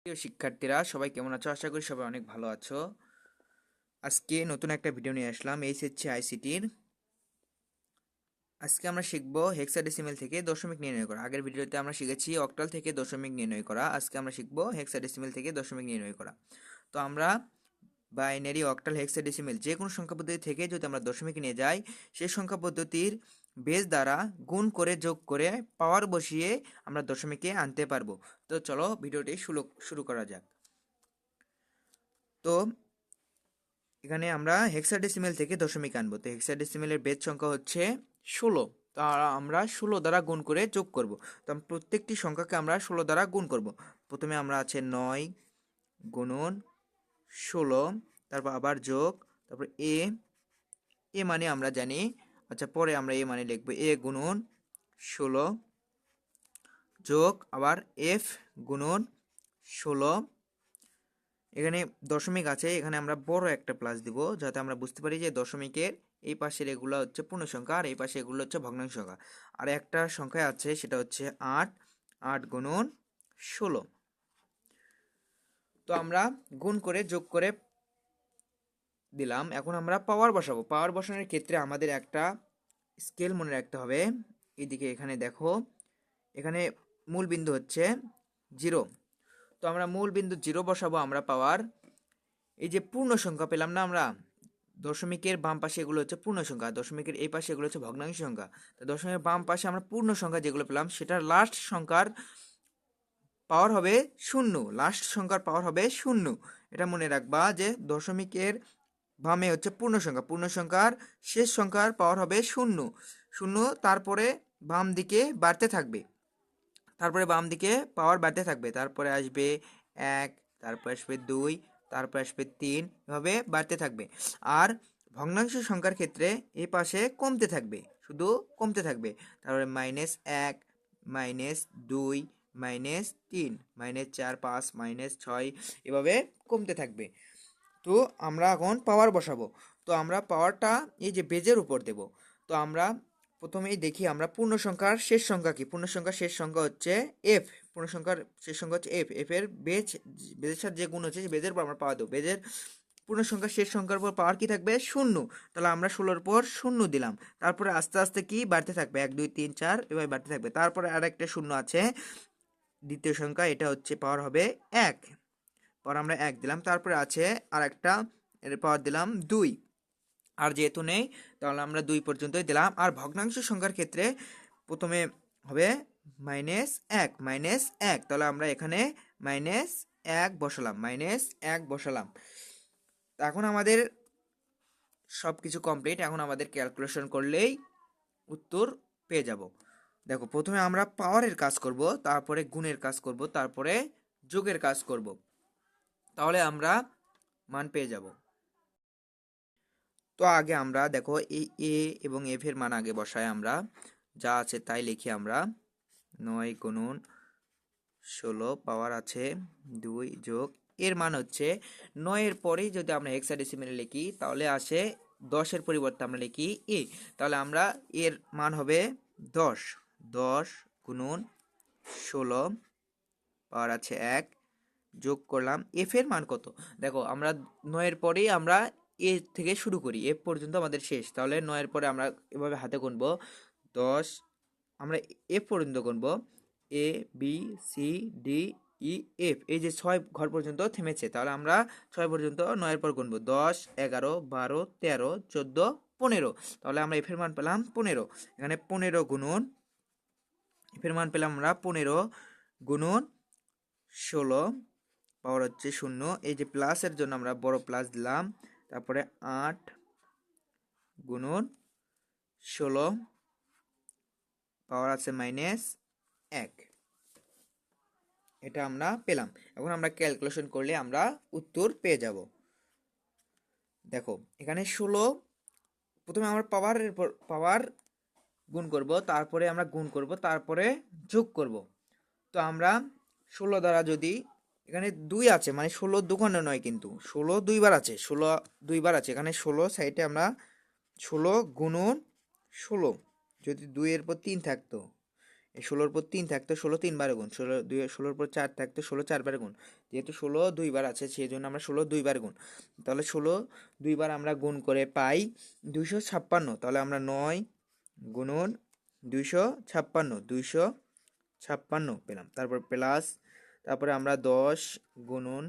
প্রিয় শিক্ষার্থীরা সবাই কেমন আছো? আশা করি সবাই অনেক ভালো আছো। আজকে নতুন একটা ভিডিও নিয়ে আসলাম এইচএসসি আইসিটির। আজকে আমরা শিখব হেক্সাডেসিমেল থেকে দশমিক নির্ণয় করা। আগের ভিডিওতে আমরা শিখেছি অক্টাল থেকে দশমিক নির্ণয় করা। আজকে আমরা শিখব হেক্সাডেসিমেল থেকে দশমিক নির্ণয় করা। তো আমরা বাইনারি, অক্টাল, হেক্সাডেসিমেল যে কোনো সংখ্যা পদ্ধতি থেকে যদি আমরা দশমিক নিয়ে যাই, সেই সংখ্যা পদ্ধতির বেস দ্বারা গুণ করে যোগ করে পাওয়ার বসিয়ে আমরা দশমিকে আনতে পারবো। তো চলো ভিডিওটি শুরু করা যাক। তো এখানে আমরা হেক্সাডেসিমেল থেকে দশমিক আনবো। তো হেক্সাডেসিমেলের বেজ সংখ্যা হচ্ছে 16। তা আমরা 16 দ্বারা গুণ করে যোগ করব। তো প্রত্যেকটি সংখ্যাকে আমরা 16 দ্বারা গুণ করব। প্রথমে আমরা আছে 9 গুণন 16, তারপর আবার যোগ, তারপর এ মানে আমরা জানি, আচ্ছা পরে আমরা এ মানে লিখবো, এ গুণন 16 যোগ আবার এফ গুণন 16। এখানে দশমিক আছে, এখানে আমরা বড় একটা প্লাস দিব যাতে আমরা বুঝতে পারি যে দশমিকের এই পাশের এগুলো হচ্ছে পূর্ণ সংখ্যা আর এই পাশে এগুলো হচ্ছে ভগ্নাংশ সংখ্যা। আর একটা সংখ্যা আছে সেটা হচ্ছে 8, 8 গুণন 16। তো আমরা গুণ করে যোগ করে দিলাম। এখন আমরা পাওয়ার বসাবো। পাওয়ার বসানোর ক্ষেত্রে আমাদের একটা স্কেল মনে রাখতে হবে। এদিকে এখানে দেখো, এখানে মূল বিন্দু হচ্ছে 0। তো আমরা মূল বিন্দু 0 বসাবো। আমরা পাওয়ার এই যে পূর্ণ সংখ্যা পেলাম না আমরা, দশমিকের বাম পাশে এগুলো হচ্ছে পূর্ণ সংখ্যা, দশমিকের এই পাশে এগুলো হচ্ছে ভগ্নাংশ সংখ্যা। তো দশমিকের বাম পাশে আমরা পূর্ণ সংখ্যা যেগুলো পেলাম সেটার লাস্ট সংখ্যার পাওয়ার হবে 0। লাস্ট সংখ্যার পাওয়ার হবে 0। এটা মনে রাখবা যে দশমিকের বামে হচ্ছে পূর্ণ সংখ্যা, পূর্ণ সংখ্যার শেষ সংখ্যার পাওয়ার হবে 0। 0 তারপরে বাম দিকে বাড়তে থাকবে, তারপরে বাম দিকে পাওয়ার বাড়তে থাকবে, তারপরে আসবে 1, তারপরে আসবে 2, তারপরে আসবে 3, এভাবে বাড়তে থাকবে। আর ভগ্নাংশ সংখ্যার ক্ষেত্রে এই পাশে কমতে থাকবে, শুধু কমতে থাকবে। তারপরে -1, -2, -3, -4, 5, -6, এভাবে কমতে থাকবে। তো আমরা এখন পাওয়ার বসাবো। তো আমরা পাওয়ারটা এই যে বেজের উপর দেব। তো আমরা প্রথমেই দেখি আমরা পূর্ণ সংখ্যার শেষ সংখ্যা কি। পূর্ণ সংখ্যার শেষ সংখ্যা হচ্ছে এফ। পূর্ণ সংখ্যার শেষ সংখ্যা হচ্ছে এফ। এফ এর বেজের সাথে যে গুণ হচ্ছে সেই বেজের পর আমরা পাওয়ার দেবো। বেজের পূর্ণ সংখ্যার শেষ সংখ্যার পর পাওয়ার কি থাকবে? 0। তাহলে আমরা 16-র পর 0 দিলাম। তারপরে আস্তে আস্তে কি বাড়তে থাকবে, 1, 2, 3, 4 এভাবে বাড়তে থাকবে। তারপরে আর একটা 0 আছে দ্বিতীয় সংখ্যা, এটা হচ্ছে পাওয়ার হবে 1। পর আমরা 1 দিলাম। তারপরে আছে আর একটা, এর পাওয়ার দিলাম 2। আর যেহেতু নেই তাহলে আমরা 2 পর্যন্তই দিলাম। আর ভগ্নাংশ সংখ্যার ক্ষেত্রে প্রথমে হবে -1, -1, তাহলে আমরা এখানে -1 বসালাম, -1 বসালাম। এখন আমাদের সব কিছু কমপ্লিট। এখন আমাদের ক্যালকুলেশন করলেই উত্তর পেয়ে যাব। দেখো, প্রথমে আমরা পাওয়ারের কাজ করব, তারপরে গুণের কাজ করব, তারপরে যোগের কাজ করব, তাহলে আমরা মান পেয়ে যাব। তো আগে আমরা দেখো এই এ এবং এফ এর মান আগে বসাই, আমরা যা আছে তাই লিখি। আমরা 9 গুণন 16 পাওয়ার আছে 2 যোগ এর মান হচ্ছে 9 এর পরেই যদি আমরা হেক্সাডেসিমেলে লিখি তাহলে আসে 10 এর পরিবর্তে আমরা লিখি এ, তাহলে আমরা এর মান হবে 10। 10 গুণন 16 পাওয়ার আছে 1 যোগ করলাম এফ এর মান কত। দেখো, আমরা 9 এর পরেই আমরা এ থেকে শুরু করি, এফ পর্যন্ত আমাদের শেষ। তাহলে 9 এর পরে আমরা এভাবে হাতে গুনবো 10, আমরা এফ পর্যন্ত গুনবো, A B C D E F, এই যে 6 ঘর পর্যন্ত থেমেছে। তাহলে আমরা 6 পর্যন্ত 9 এর পর গুনবো 10, 11, 12, 13, 14, 15। তাহলে আমরা এফ এর মান পেলাম 15। এখানে 15 গুণন এফ এর মান পেলাম আমরা 15 গুণন 16 পাওয়ার হচ্ছে 0। এই যে প্লাসের জন্য আমরা বড় প্লাস দিলাম। তারপরে 8 গুণন 16 পাওয়ার আছে -1, এটা আমরা পেলাম। এখন আমরা ক্যালকুলেশন করলে আমরা উত্তর পেয়ে যাব। দেখো, এখানে 16, প্রথমে আমরা পাওয়ার গুণ করব, তারপরে আমরা গুণ করব, তারপরে যোগ করব। তো আমরা 16 দ্বারা যদি, এখানে 2 আছে মানে 16 দুগুণে নয়, কিন্তু 16 দুইবার আছে, 16 দুইবার আছে। এখানে 16 সাইডে আমরা 16 গুণন 16, যদি 2 এর পর 3 থাকতো, ষোলোর পর 3 থাকতো, 16 3 বার গুণ, 16 পর 4 থাকতো, 16 4 বার গুণ। যেহেতু 16 2 বার আছে সেই জন্য আমরা 16 2 বার গুণ। তাহলে 16 2 বার আমরা গুণ করে পাই 256। তাহলে আমরা 9 গুণন 256 পেলাম। তারপর প্লাস, তারপরে আমরা 10 গুণন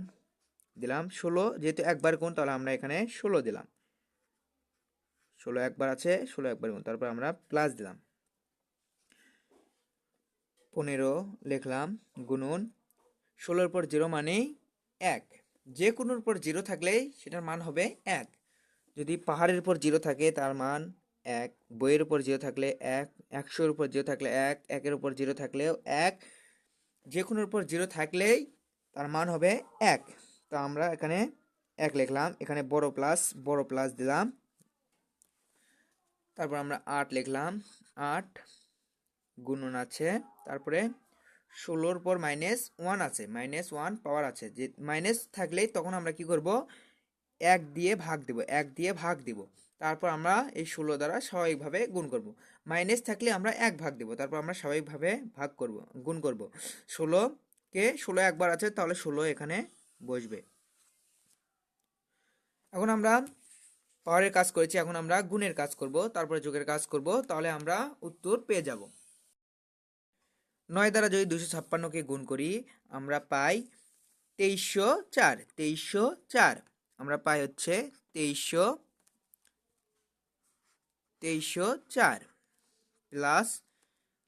দিলাম 16, যেহেতু একবার গুণ তাহলে আমরা এখানে 16 দিলাম। 16 একবার আছে, 16 একবার গুণ, তারপর আমরা প্লাস দিলাম 15 লিখলাম গুণন 16-এর পর 0 মানে 1। যে কোনোর পর 0 থাকলেই সেটার মান হবে 1। যদি পাহাড়ের উপর 0 থাকে তার মান 1, বইয়ের উপর 0 থাকলে 1, 100-এর উপর 0 থাকলে 1, 1-এর উপর 0 থাকলেও 1, যে কোনোর উপর 0 থাকলেই তার মান হবে 1। তো আমরা এখানে 1 লিখলাম, এখানে বড় প্লাস দিলাম, তারপর আমরা 8 লিখলাম, 8 গুণন আছে, তারপরে 16-র পর -1 আছে, -1 পাওয়ার আছে, যে মাইনাস থাকলেই তখন আমরা কি করব, 1 দিয়ে ভাগ দেব, 1 দিয়ে ভাগ দিব, তারপর আমরা এই 16 দ্বারা স্বাভাবিকভাবে গুণ করব। মাইনাস থাকলে আমরা 1 ভাগ দেব, তারপর আমরা স্বাভাবিকভাবে ভাগ করব, গুণ করব। 16 একবার আছে, তাহলে 16 এখানে বসবে। এখন আমরা পাওয়ারের কাজ করেছি, এখন আমরা গুণের কাজ করব, তারপরে যোগের কাজ করব, তাহলে আমরা উত্তর পেয়ে যাব। 9 দ্বারা যদি 256-কে গুণ করি আমরা পাই 2304। আমরা পাই হচ্ছে 2304 প্লাস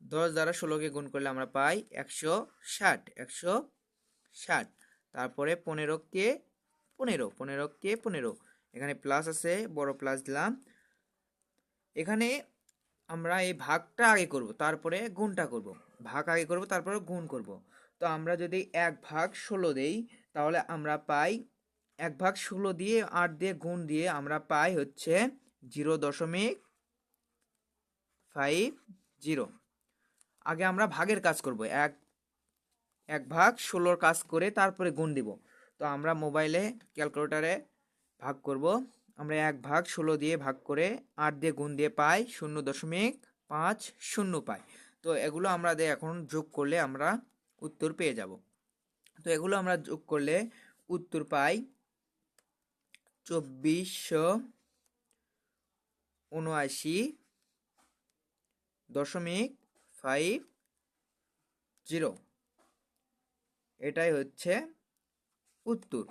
10 দ্বারা 16-কে গুণ করলে আমরা পাই 160। তারপরে 15-কে 15 এখানে প্লাস আছে, বড় প্লাস দিলাম। এখানে আমরা এই ভাগটা আগে করব, তারপরে গুণটা করব। ভাগ আগে করব, তারপরে গুণ করব। তো আমরা যদি 1/16 দেই তাহলে আমরা পাই 1/16 দিয়ে 8 দিয়ে গুণ দিয়ে আমরা পাই হচ্ছে 0.50। আগে আমরা ভাগের কাজ করব, 1/16 কাজ করে তারপরে গুণ দিব। তো আমরা মোবাইলে ক্যালকুলেটরে ভাগ করব, আমরা 1/16 দিয়ে ভাগ করে 8 দিয়ে গুণ দিয়ে পাই 0.50 পাই। তো এগুলো আমরা এখন যোগ করলে আমরা উত্তর পেয়ে যাব। তো এগুলো আমরা যোগ করলে উত্তর পাই 2479.50। এটাই হচ্ছে উত্তর।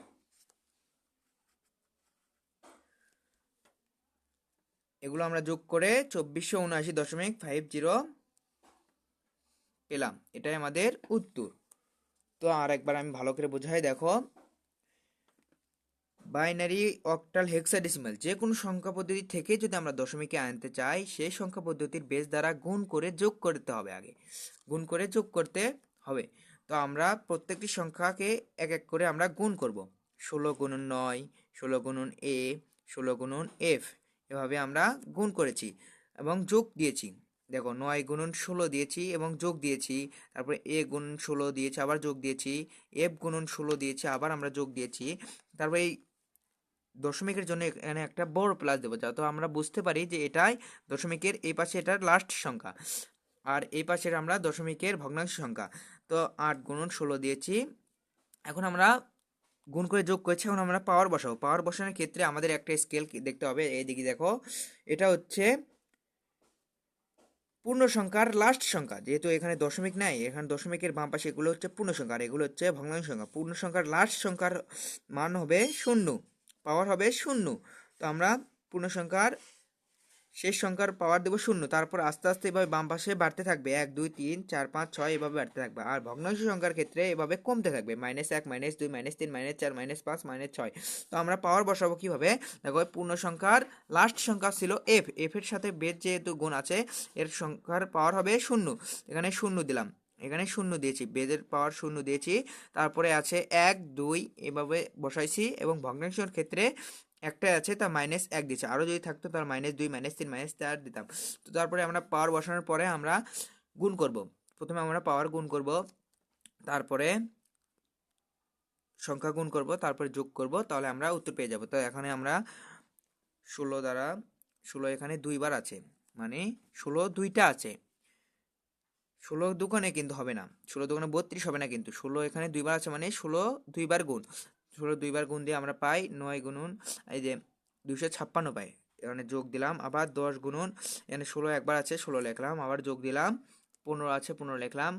এগুলো আমরা যোগ করে 2479.50 পেলাম, এটাই আমাদের উত্তর। তো আর একবার আমি ভালো করে বোঝাই, দেখো বাইনারি, অক্টাল, হেক্সাডেসিমাল যে কোনো সংখ্যা পদ্ধতি থেকে যদি আমরা দশমিকে আনতে চাই সেই সংখ্যা পদ্ধতির বেস দ্বারা গুণ করে যোগ করতে হবে, আগে গুণ করে যোগ করতে হবে। তো আমরা প্রত্যেকটি সংখ্যাকে এক এক করে আমরা গুণ করব। 16 গুণন 9, 16 গুণন a, 16 গুণন f, এভাবে আমরা গুণ করেছি এবং যোগ দিয়েছি। দেখো 9 গুণন 16 দিয়েছি এবং যোগ দিয়েছি, তারপরে a গুণন 16 দিয়েছি আবার যোগ দিয়েছি, f গুণন 16 দিয়েছি আবার আমরা যোগ দিয়েছি। তারপরে এই দশমিকের জন্য এখানে একটা বড় প্লাস দেবো, যাতে আমরা বুঝতে পারি যে এটাই দশমিকের এই পাশে এটার লাস্ট সংখ্যা, আর এই পাশের আমরা দশমিকের ভগ্নাংশ সংখ্যা। তো 8 গুণন 16 দিয়েছি, এখন আমরা গুণ করে যোগ করেছি, এখন আমরা পাওয়ার বসাবো। পাওয়ার বসানোর ক্ষেত্রে আমাদের একটা স্কেল দেখতে হবে, এইদিকে দেখো এটা হচ্ছে পূর্ণ সংখ্যার লাস্ট সংখ্যা, যেহেতু এখানে দশমিক নাই, এখানে দশমিকের বাম পাশে এগুলো হচ্ছে পূর্ণ সংখ্যা আর এগুলো হচ্ছে ভগ্নাংশ সংখ্যা। পূর্ণ সংখ্যার লাস্ট সংখ্যার মান হবে 0, পাওয়ার হবে 0। তো আমরা পূর্ণ সংখ্যার শেষ সংখ্যার পাওয়ার দেবো 0, তারপর আস্তে আস্তে এভাবে বাম পাশে বাড়তে থাকবে, 1 2 3 4 5 6 এভাবে বাড়তে থাকবে। আর ভগ্নাংশ সংখ্যার ক্ষেত্রে এভাবে কমতে থাকবে, -1 -2 -3 -4 -5 -6। তো আমরা পাওয়ার বসাবো কিভাবে, দেখো পূর্ণ সংখ্যার লাস্ট সংখ্যা ছিল f, এর সাথে বেজ যেহেতু গুণ আছে এর সংখ্যার পাওয়ার হবে 0, এখানে 0 দিলাম, এখানে 0 দিয়েছি, বেজের পাওয়ার 0 দিয়েছি, তারপরে আছে 1 2 এভাবে বসাইছি এবং ভগ্নাংশের ক্ষেত্রে একটাই আছে তার -1 দিচ্ছে, আরও যদি থাকতো তার -2 -3 -4 দিতাম। তো তারপরে আমরা পাওয়ার বসানোর পরে আমরা গুণ করব, প্রথমে আমরা পাওয়ার গুণ করব, তারপরে সংখ্যা গুণ করব, তারপরে যোগ করব, তাহলে আমরা উত্তর পেয়ে যাব। তো এখানে আমরা 16 দ্বারা 16 এখানে 2 বার আছে, মানে 16 দুইটা আছে, ষোলো দোকানে কিন্তু হবে না, 16 দোকানে 32 হবে না, কিন্তু 16 এখানে দুইবার আছে মানে 16 দুইবার গুণ, 16 দুইবার গুণ দিয়ে আমরা পাই 9 গুণন এই যে 256 পাই। এখানে যোগ দিলাম, আবার 10 গুণন এখানে 16 একবার আছে 16 লিখলাম, আবার যোগ দিলাম 15 আছে 15 লিখলাম,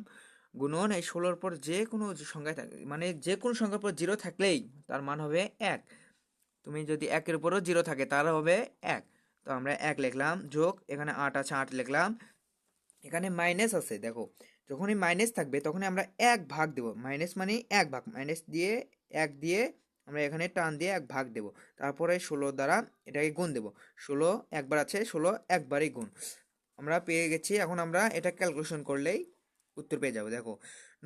গুণন এই 16-র পর যে কোনো সংখ্যায় থাকে, মানে যে কোনো সংখ্যার পর জিরো থাকলেই তার মান হবে 1। তুমি যদি 1-এর উপরও জিরো থাকে তার হবে 1। তো আমরা 1 লিখলাম, যোগ এখানে 8 আছে 8 লিখলাম, এখানে মাইনাস আছে দেখো, যখনই মাইনাস থাকবে তখনই আমরা 1 ভাগ দেব, মাইনাস মানে 1 ভাগ, মাইনাস দিয়ে 1 দিয়ে আমরা এখানে টান দিয়ে 1 ভাগ দেব, তারপরে 16 দ্বারা এটাকে গুণ দেব, 16 একবার আছে 16 একবারই গুণ, আমরা পেয়ে গেছি। এখন আমরা এটা ক্যালকুলেশন করলেই উত্তর পেয়ে যাবো। দেখো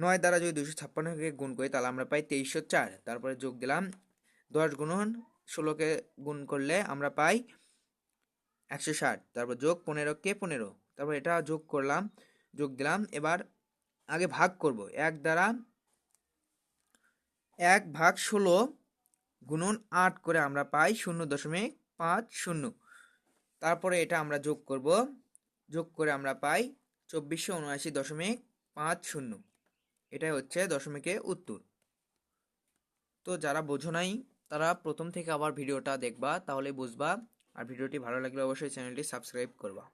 9 দ্বারা যদি 256-কে গুণ করি তাহলে আমরা পাই 2304, তারপরে যোগ দিলাম 10 গুণন 16-কে গুণ করলে আমরা পাই 160, তারপর যোগ 15-কে 15, তারপর এটা যোগ করলাম, যোগ দিলাম, এবার আগে ভাগ করব, 1 দ্বারা 1 ভাগ 16 গুণন 8 করে আমরা পাই 0.50, তারপরে এটা আমরা যোগ করব, যোগ করে আমরা পাই 2479.50, এটাই হচ্ছে দশমিকের উত্তর। তো যারা বোঝো নাই তারা প্রথম থেকে আবার ভিডিওটা দেখবা, তাহলে বুঝবা। আর ভিডিওটি ভালো লাগলে অবশ্যই চ্যানেলটি সাবস্ক্রাইব করবা।